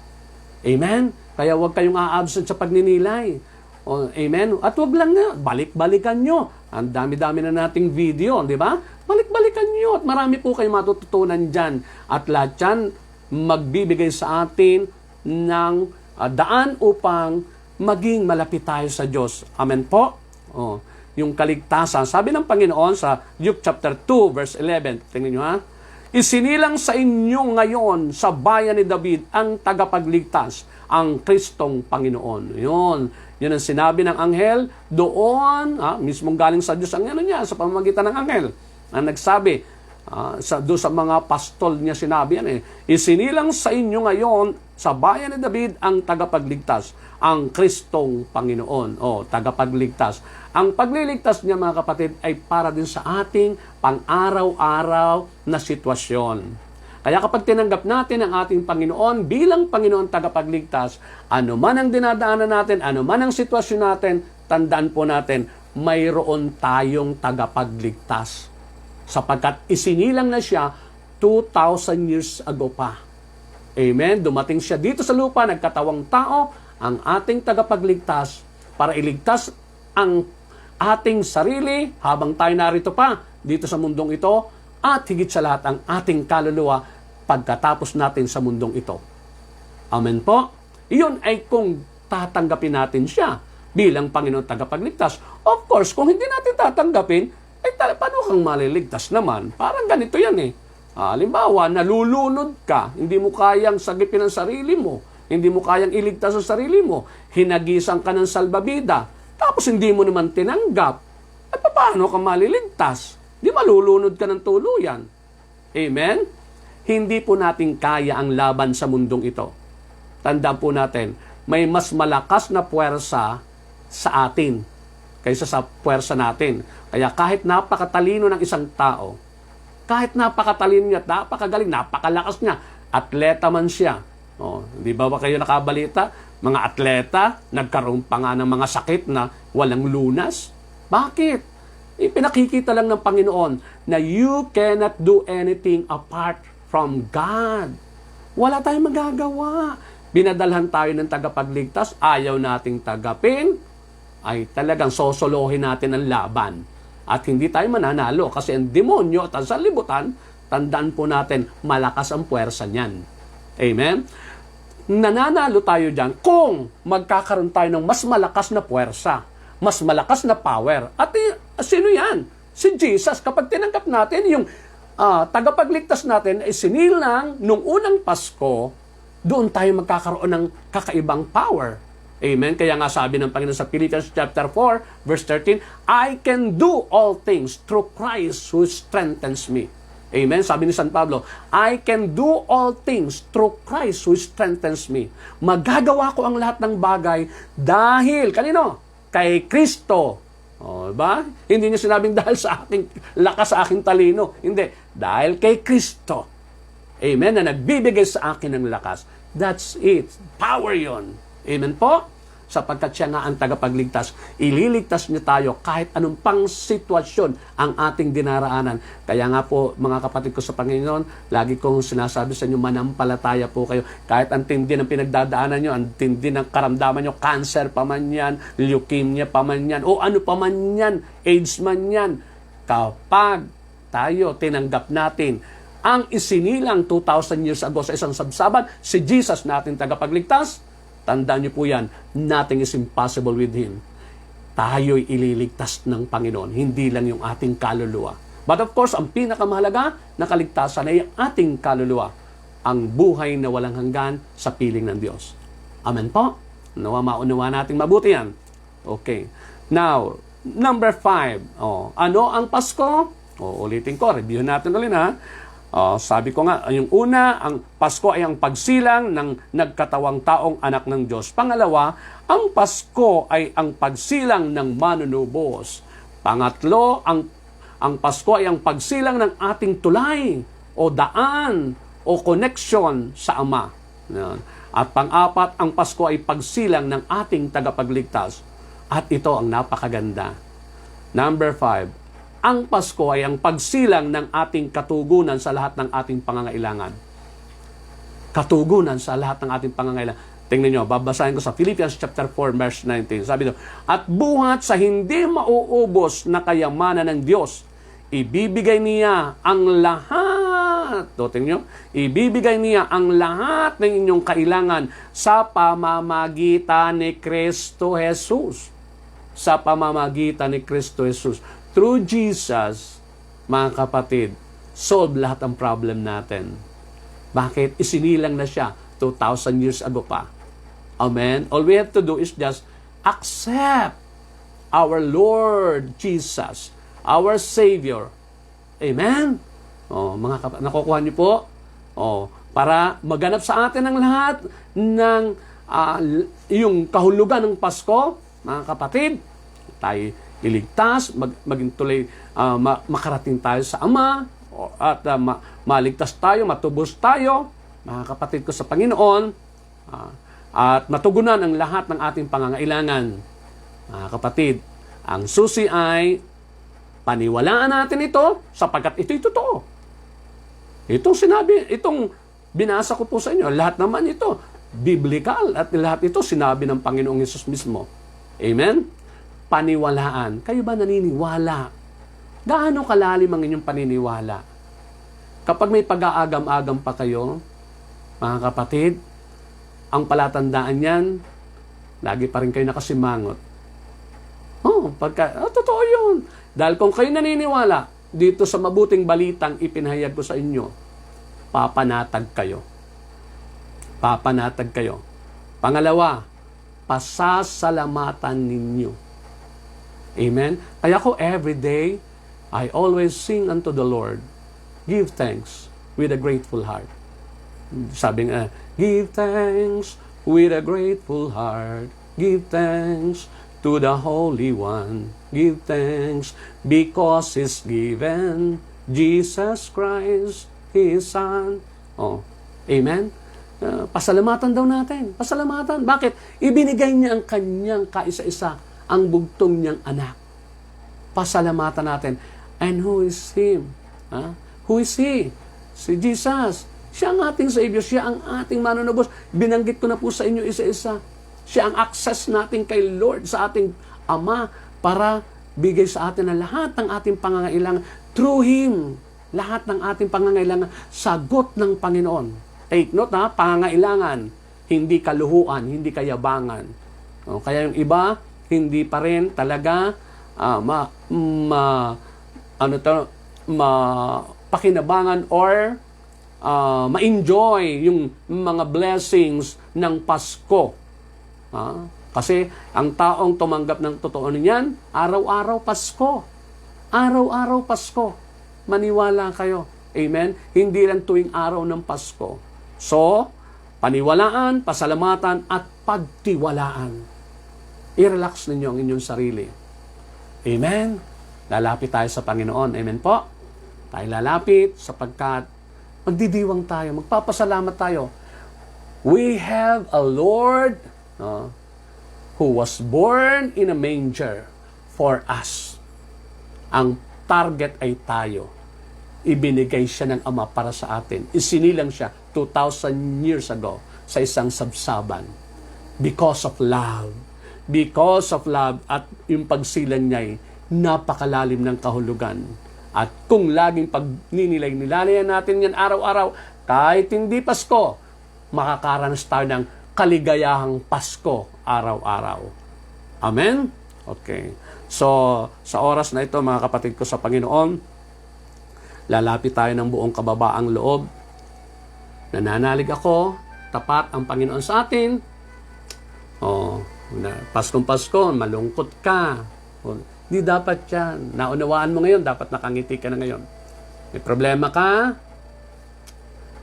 Amen? Kaya huwag kayong a-absent sa pagninilay. Amen? At huwag lang nga, balik-balikan nyo. Ang dami-dami na nating video, di ba? Balik-balikan nyo at marami po kayong matututunan dyan. At lahat yan magbibigay sa atin ng daan upang maging malapit tayo sa Diyos. Amen po? Yung kaligtasan. Sabi ng Panginoon sa Luke chapter 2 verse 11. Tingnan nyo ha. Isinilang sa inyo ngayon sa bayan ni David ang tagapagligtas, ang Kristong Panginoon. Yun ang sinabi ng anghel doon, mismong galing sa Diyos ang sa pamamagitan ng anghel. Ang nagsabi, doon sa mga pastol niya sinabi yan Isinilang sa inyo ngayon sa bayan ni David ang tagapagligtas, ang Kristong Panginoon. Tagapagligtas. Ang pagliligtas niya, mga kapatid, ay para din sa ating pang-araw-araw na sitwasyon. Kaya kapag tinanggap natin ang ating Panginoon bilang Panginoon tagapagligtas, ano man ang dinadaanan natin, ano man ang sitwasyon natin, tandaan po natin, mayroon tayong tagapagligtas. Sapagkat isinilang na siya 2,000 years ago pa. Amen? Dumating siya dito sa lupa, nagkatawang tao, ang ating tagapagligtas para iligtas ang ating sarili habang tayo narito pa dito sa mundong ito at higit sa lahat ang ating kaluluwa pagkatapos natin sa mundong ito. Amen po? Iyon ay kung tatanggapin natin siya bilang Panginoon tagapagligtas. Of course, kung hindi natin tatanggapin, paano kang maliligtas naman? Parang ganito yan halimbawa, nalulunod ka, hindi mo kayang sagipin ang sarili mo, hindi mo kayang iligtas ang sarili mo, hinagisan ka ng salbabida, tapos hindi mo naman tinanggap, at paano ka maliligtas? Di malulunod ka ng tuluyan. Amen? Hindi po natin kaya ang laban sa mundong ito. Tandaan po natin, may mas malakas na puwersa sa atin kaysa sa puwersa natin. Kaya kahit napakatalino ng isang tao, kahit napakatalino niya at napakagaling, napakalakas niya, atleta man siya. Di ba kayo nakabalita? Mga atleta, nagkaroon pa nga ng mga sakit na walang lunas. Bakit? Ipinakikita lang ng Panginoon na you cannot do anything apart from God. Wala tayong magagawa. Binadalhan tayo ng tagapagligtas, ayaw nating tagapin, ay talagang sosolohin natin ang laban. At hindi tayo mananalo kasi ang demonyo at ang sanlibutan, tandaan po natin, malakas ang puwersa niyan. Amen? Nananalo tayo dyan kung magkakaroon tayo ng mas malakas na puwersa, mas malakas na power. At sino yan? Si Jesus. Kapag tinanggap natin yung tagapagligtas natin ay sinilang nung unang Pasko, doon tayo magkakaroon ng kakaibang power. Amen? Kaya nga sabi ng Panginoon sa Philippians chapter 4, verse 13, I can do all things through Christ who strengthens me. Amen? Sabi ni San Pablo, I can do all things through Christ who strengthens me. Magagawa ko ang lahat ng bagay dahil, kanino? Kay Kristo. Diba? Hindi niya sinabing dahil sa aking lakas, sa aking talino. Hindi. Dahil kay Kristo. Amen? Na nagbibigay sa akin ng lakas. That's it. Power yon. Amen po? Sapagkat siya nga ang tagapagligtas. Ililigtas niya tayo kahit anong pang sitwasyon ang ating dinaraanan. Kaya nga po, mga kapatid ko sa Panginoon, lagi kong sinasabi sa inyo, manampalataya po kayo. Kahit ang tindi ng pinagdadaanan nyo, ang tindi ng karamdaman nyo, cancer pa man yan, leukemia pa man yan, o ano pa man yan, AIDS man yan, Kapag tayo tinanggap natin ang isinilang 2,000 years ago sa isang sabsaban, si Jesus natin tagapagligtas, tandaan niyo po yan, nothing is impossible with Him. Tayo'y ililigtas ng Panginoon, hindi lang yung ating kaluluwa. But of course, ang pinakamahalaga na kaligtasan ay ang ating kaluluwa, ang buhay na walang hanggan sa piling ng Diyos. Amen po? Nawa maunawa natin mabuti yan. Okay. Now, number 5. Ano ang Pasko? Ulitin ko, review natin ulit ha. Sabi ko nga, yung una, ang Pasko ay ang pagsilang ng nagkatawang taong anak ng Diyos. Pangalawa, ang Pasko ay ang pagsilang ng manunubos. Pangatlo, ang Pasko ay ang pagsilang ng ating tulay o daan o connection sa Ama. At pang-apat, ang Pasko ay pagsilang ng ating tagapagligtas. At ito ang napakaganda. Number 5, ang Pasko ay ang pagsilang ng ating katugunan sa lahat ng ating pangangailangan. Katugunan sa lahat ng ating pangangailangan. Tingnan nyo, babasahin ko sa Philippians chapter 4, verse 19. Sabi ito, at buhat sa hindi mauubos na kayamanan ng Diyos, ibibigay niya ang lahat. Tingnan nyo, ibibigay niya ang lahat ng inyong kailangan sa pamamagitan ni Kristo Jesus. Sa pamamagitan ni Kristo Jesus. Through Jesus, mga kapatid, solve lahat ang problem natin. Bakit? Isinilang na siya 2,000 years ago pa. Amen? All we have to do is just accept our Lord Jesus, our Savior. Amen? Mga kapatid, nakukuha niyo po? Para maganap sa atin ang lahat ng yung kahulugan ng Pasko, mga kapatid, tayo iligtas, maging tuloy, makarating tayo sa Ama, at maligtas tayo, matubos tayo, mga kapatid ko sa Panginoon, at matugunan ang lahat ng ating pangangailangan. Mga kapatid, ang susi ay paniwalaan natin ito sapagkat ito'y totoo. Itong binasa ko po sa inyo, lahat naman ito, biblical, at lahat ito sinabi ng Panginoong Hesus mismo. Amen? Paniwalaan. Kayo ba naniniwala? Gaano kalalim ang inyong paniniwala? Kapag may pag-aagam-agam pa kayo, mga kapatid, ang palatandaan yan, lagi pa rin kayo nakasimangot. Totoo yun. Dahil kung kayo naniniwala, dito sa mabuting balitang ipinahayag ko sa inyo, papanatag kayo. Papanatag kayo. Pangalawa, pasasalamatan ninyo. Amen? Kaya ko every day, I always sing unto the Lord, give thanks with a grateful heart. Sabi nga, give thanks with a grateful heart. Give thanks to the Holy One. Give thanks because He's given Jesus Christ, His Son. Amen? Pasalamatan daw natin. Pasalamatan. Bakit? Ibinigay niya ang kanyang kaisa-isa, ang bugtong niyang anak. Pasalamatan natin. And who is Him? Who is He? Si Jesus. Siya ang ating Savior. Siya ang ating manunubos. Binanggit ko na po sa inyo isa-isa. Siya ang access natin kay Lord, sa ating Ama, para bigay sa atin ang lahat ng ating pangangailangan. Through Him, lahat ng ating pangangailangan, sagot ng Panginoon. Take note pangangailangan, hindi kaluhuan, hindi kayabangan. Kaya yung iba, hindi pa rin talaga pakinabangan or ma-enjoy yung mga blessings ng Pasko. Kasi ang taong tumanggap ng totoo niyan, araw-araw Pasko. Araw-araw Pasko. Maniwala kayo. Amen? Hindi lang tuwing araw ng Pasko. So, paniwalaan, pasalamatan, at pagtiwalaan. I-relax ninyo ang inyong sarili. Amen? Lalapit tayo sa Panginoon. Amen po? Tayo lalapit sapagkat magdidiwang tayo, magpapasalamat tayo. We have a Lord who was born in a manger for us. Ang target ay tayo. Ibinigay siya ng Ama para sa atin. Isinilang siya 2,000 years ago sa isang sabsaban. Because of love. Because of love, at yung pagsilang niya ay napakalalim ng kahulugan. At kung laging pagninilay-nilayan natin yan araw-araw, kahit hindi Pasko, makakaranas tayo ng kaligayahang Pasko araw-araw. Amen? Okay. So, sa oras na ito, mga kapatid ko sa Panginoon, lalapit tayo ng buong kababaang loob. Nananalig ako, tapat ang Panginoon sa atin. Paskong Pasko, malungkot ka. Di dapat yan. Naunawaan mo ngayon, dapat nakangiti ka na ngayon. May problema ka,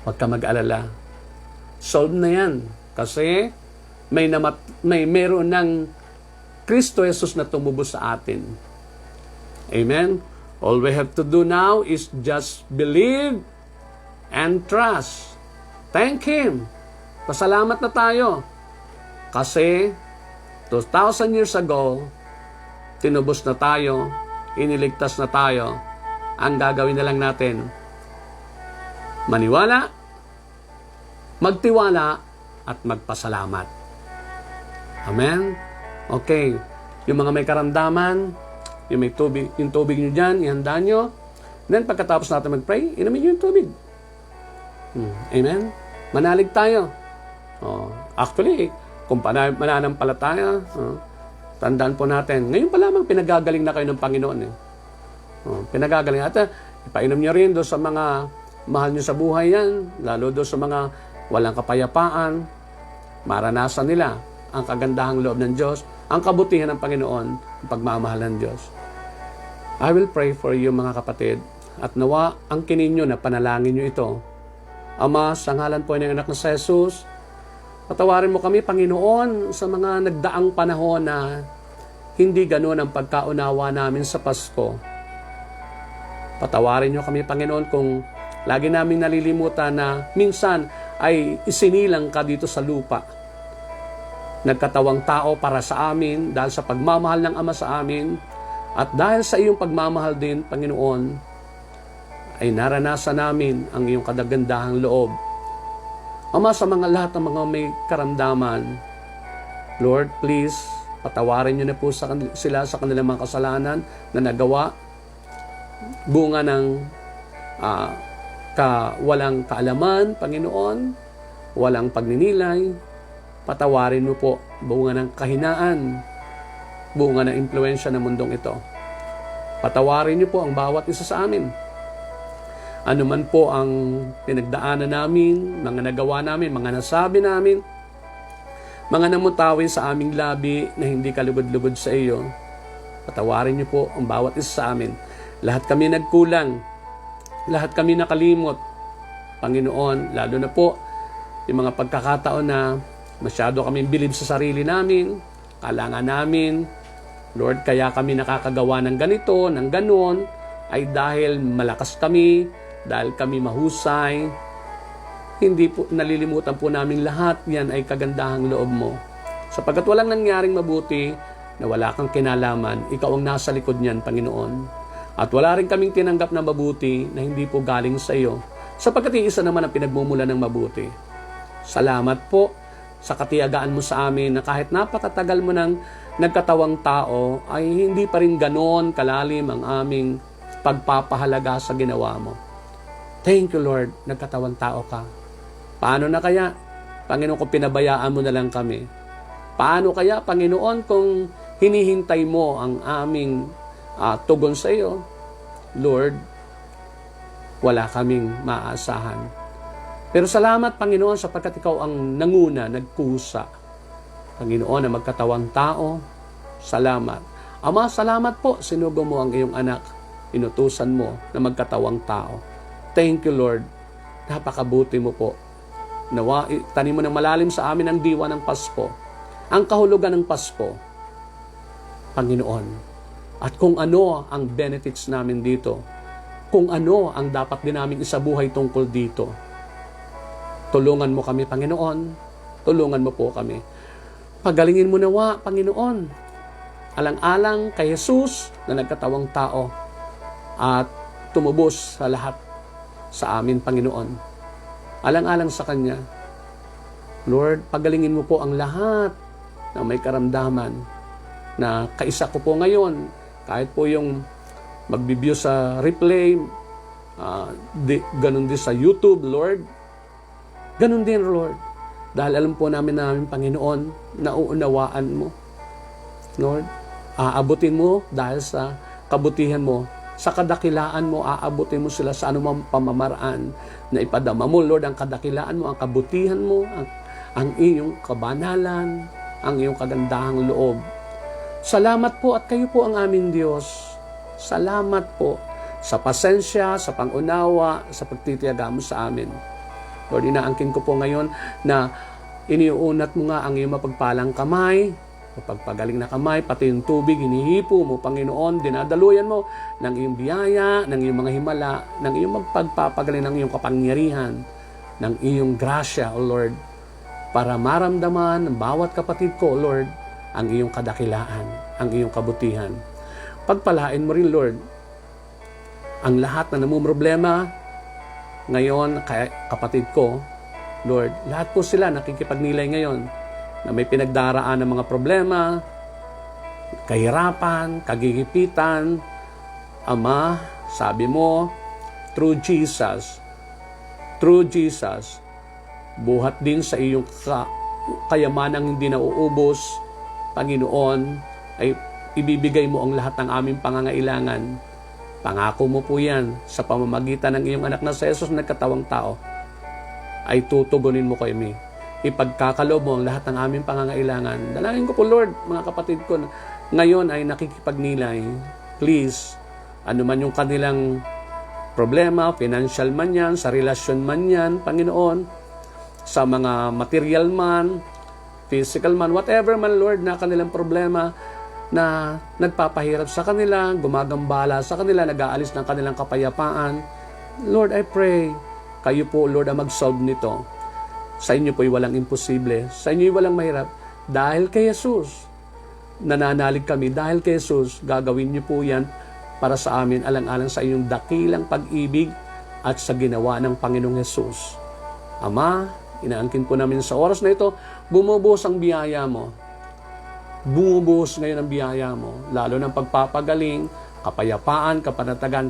huwag ka mag-alala. Solve na yan. Kasi meron ng Kristo Jesus na tumubos sa atin. Amen? All we have to do now is just believe and trust. Thank Him. Pasalamat na tayo. Kasi 2,000 years ago, tinubos na tayo, iniligtas na tayo. Ang gagawin na lang natin, maniwala, magtiwala, at magpasalamat. Amen? Okay. Yung mga may karamdaman, yung tubig nyo dyan, ihanda nyo. Then, pagkatapos natin mag-pray, inumin nyo yung tubig. Amen? Manalig tayo. Actually, kung mananampalataya, tandaan po natin, ngayon pa lamang pinagagaling na kayo ng Panginoon. Pinagagaling. At ipainom nyo rin doon sa mga mahal nyo sa buhay yan, lalo doon sa mga walang kapayapaan, maranasan nila ang kagandahang loob ng Diyos, ang kabutihan ng Panginoon, ang pagmamahal ng Diyos. I will pray for you, mga kapatid, at nawa ang kininyo na panalangin nyo ito. Ama, sa ngalan po ng anak na si Jesus, patawarin mo kami, Panginoon, sa mga nagdaang panahon na hindi ganoon ang pagkaunawa namin sa Pasko. Patawarin niyo kami, Panginoon, kung lagi namin nalilimutan na minsan ay isinilang ka dito sa lupa. Nagkatawang tao para sa amin dahil sa pagmamahal ng Ama sa amin at dahil sa iyong pagmamahal din, Panginoon, ay naranasan namin ang iyong kadagandahang loob. Ama, sa mga lahat ng mga may karamdaman, Lord, please, patawarin niyo na po sila sa kanilang mga kasalanan na nagawa, bunga ng walang kaalaman, Panginoon, walang pagninilay. Patawarin mo po, bunga ng kahinaan, bunga ng impluensya ng mundong ito. Patawarin niyo po ang bawat isa sa amin. Ano man po ang pinagdaanan namin, mga nagawa namin, mga nasabi namin, mga namutawin sa aming labi na hindi kalugod-lugod sa iyo, patawarin niyo po ang bawat isa sa amin. Lahat kami nagkulang, lahat kami nakalimot, Panginoon, lalo na po yung mga pagkakataon na masyado kami bilib sa sarili namin, kalangan namin, Lord, kaya kami nakakagawa ng ganito, ng ganon, ay dahil malakas kami, dahil kami mahusay. Hindi po nalilimutan po namin lahat yan ay kagandahang loob mo. Sapagkat walang nangyaring mabuti na wala kang kinalaman, ikaw ang nasa likod niyan, Panginoon. At wala rin kaming tinanggap na mabuti na hindi po galing sa iyo, sapagkat isa naman ang pinagmumula ng mabuti. Salamat po sa katiyagaan mo sa amin na kahit napakatagal mo nang nagkatawang tao, ay hindi pa rin ganon kalalim ang aming pagpapahalaga sa ginawa mo. Thank you, Lord, nagkatawang tao ka. Paano na kaya, Panginoon, kung pinabayaan mo na lang kami? Paano kaya, Panginoon, kung hinihintay mo ang aming tugon sa iyo? Lord, wala kaming maaasahan. Pero salamat, Panginoon, sapagkat ikaw ang nanguna, nagkusa. Panginoon, na magkatawang tao, salamat. Ama, salamat po, sinugo mo ang iyong anak. Inutusan mo na magkatawang tao. Thank you, Lord. Napakabuti mo po. Nawa, tanim mo ng malalim sa amin ang diwa ng Pasko. Ang kahulugan ng Pasko. Panginoon. At kung ano ang benefits namin dito. Kung ano ang dapat din namin isabuhay tungkol dito. Tulungan mo kami, Panginoon. Tulungan mo po kami. Pagalingin mo nawa, Panginoon. Alang-alang kay Jesus na nagkatawang tao at tumubos sa lahat sa amin, Panginoon. Alang-alang sa Kanya. Lord, pagalingin mo po ang lahat na may karamdaman na kaisa ko po ngayon, Kahit po yung mag-view sa replay, ganun din sa YouTube, Lord. Ganun din, Lord. Dahil alam po namin, Panginoon, nauunawaan mo. Lord, aabutin mo dahil sa kabutihan mo. Sa kadakilaan mo, aabutin mo sila sa anumang pamamaraan na ipadama mo, Lord, ang kadakilaan mo, ang kabutihan mo, ang iyong kabanalan, ang iyong kagandahang loob. Salamat po at kayo po ang aming Diyos. Salamat po sa pasensya, sa pangunawa, sa pagtitiyaga mo sa amin. Lord, inaangkin ko po ngayon na iniuunat mo nga ang iyong mapagpalang kamay, mapagpagaling na kamay, pati yung tubig, hinihipo mo, Panginoon, dinadaluyan mo ng iyong biyaya, ng iyong mga himala, ng iyong magpagpapagaling, ng iyong kapangyarihan, ng iyong grasya, O Lord, para maramdaman ng bawat kapatid ko, O Lord, ang iyong kadakilaan, ang iyong kabutihan. Pagpalain mo rin, Lord, ang lahat na namumroblema ngayon, kapatid ko, Lord, lahat po sila nakikipagnilay ngayon na may pinagdaraan ng mga problema, kahirapan, kagigipitan. Ama, sabi mo, through Jesus, buhat din sa iyong kayamanang hindi nauubos, Panginoon, ay ibibigay mo ang lahat ng aming pangangailangan. Pangako mo po yan sa pamamagitan ng iyong anak na si Jesus na nagkatawang tao, ay tutugunin mo kami. Ipagkakaloob mo ang lahat ng aming pangangailangan. Dalangin ko po, Lord, mga kapatid ko, ngayon ay nakikipagnilay. Please, ano man yung kanilang problema, financial man yan, sa relasyon man yan, Panginoon, sa mga material man, physical man, whatever man, Lord, na kanilang problema, na nagpapahirap sa kanila, gumagambala sa kanila, nag-aalis ng kanilang kapayapaan. Lord, I pray, kayo po, Lord, ang mag-solve nito. Sa inyo po'y walang imposible. Sa inyo'y walang mahirap. Dahil kay Jesus, nananalig kami. Dahil kay Jesus, gagawin niyo po yan para sa amin, alang-alang sa inyong dakilang pag-ibig at sa ginawa ng Panginoong Jesus. Ama, inaangkin po namin sa oras na ito, bumubuhos ang biyaya mo. Bumubuhos ngayon ang biyaya mo, lalo ng pagpapagaling, kapayapaan, kapanatagan,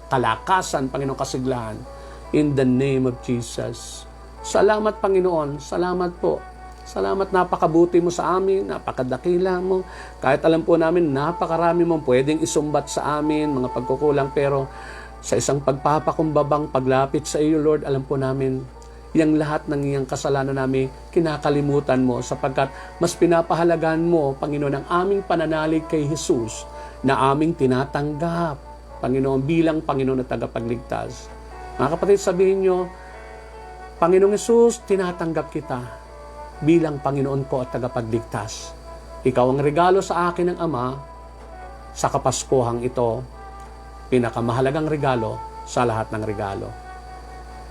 kalakasan, Panginoong kasiglahan. In the name of Jesus. Salamat, Panginoon. Salamat po. Salamat, napakabuti mo sa amin, napakadakila mo. Kahit alam po namin, napakarami mong pwedeng isumbat sa amin, mga pagkukulang, pero sa isang pagpapakumbabang paglapit sa iyo, Lord, alam po namin, yang lahat ng iyang kasalanan namin, kinakalimutan mo, sapagkat mas pinapahalagan mo, Panginoon, ang aming pananalig kay Jesus, na aming tinatanggap, Panginoon, bilang Panginoon na tagapagligtas. Mga kapatid, sabihin nyo, Panginoong Jesus, tinatanggap kita bilang Panginoon ko at tagapagligtas. Ikaw ang regalo sa akin ng Ama sa Kapaskuhang ito, pinakamahalagang regalo sa lahat ng regalo.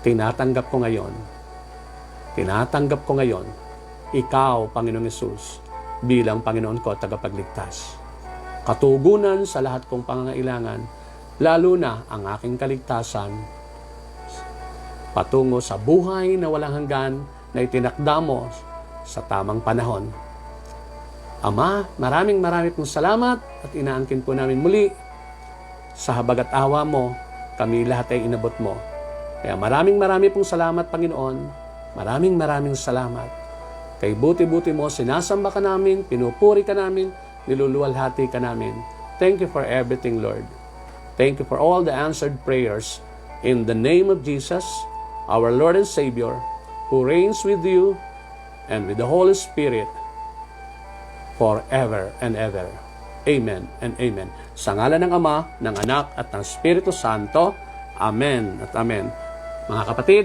Tinatanggap ko ngayon, ikaw, Panginoong Jesus, bilang Panginoon ko at tagapagligtas. Katugunan sa lahat kong pangangailangan, lalo na ang aking kaligtasan, patungo sa buhay na walang hanggan na itinakda mo sa tamang panahon. Ama, maraming pong salamat at inaangkin po namin muli sa habag at awa mo, kami lahat ay inabot mo. Kaya maraming pong salamat, Panginoon. Maraming salamat. Kay buti-buti mo, sinasamba ka namin, pinupuri ka namin, niluluwalhati ka namin. Thank you for everything, Lord. Thank you for all the answered prayers. In the name of Jesus, our Lord and Savior, who reigns with you and with the Holy Spirit forever and ever. Amen and amen. Sa ngalan ng Ama, ng Anak, at ng Espiritu Santo. Amen at amen. Mga kapatid,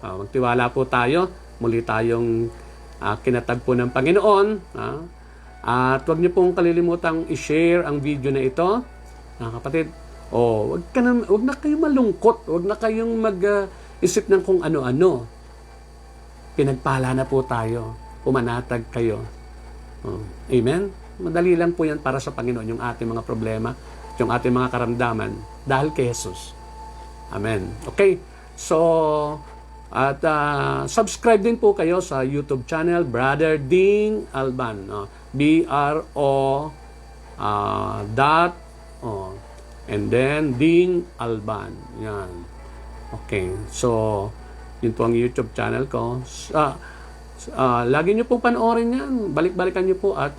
magtiwala po tayo. Muli tayong kinatagpo ng Panginoon. At huwag niyo pong kalilimutang i-share ang video na ito. Mga kapatid, wag na kayong malungkot. Wag na kayong mag-isip ng kung ano-ano. Pinagpala na po tayo. Pumanatag kayo. Amen? Madali lang po yan para sa Panginoon, yung ating mga problema, yung ating mga karamdaman, dahil kay Jesus. Amen. Okay? So, at subscribe din po kayo sa YouTube channel, Brother Ding Alban. dot, and then Ding Alban. Yan. Okay. So, yun po ang YouTube channel ko. Lagi nyo po panoorin yan. Balik-balikan nyo po at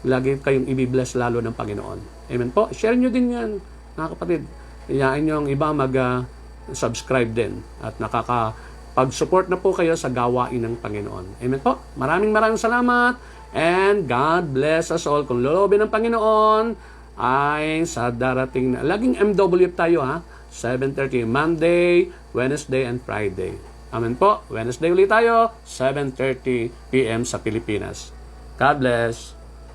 lagi kayong ibibless lalo ng Panginoon. Amen po. Share nyo din yan, mga kapatid. Iyain nyo ang iba mag-subscribe din. At pag-support na po kayo sa gawain ng Panginoon. Amen po. Maraming salamat. And God bless us all. Kung lolobin ng Panginoon, ay sa darating na. Laging MW tayo ha. 7:30 Monday, Wednesday, and Friday. Amen po. Wednesday ulit tayo, 7:30 p.m. sa Pilipinas. God bless.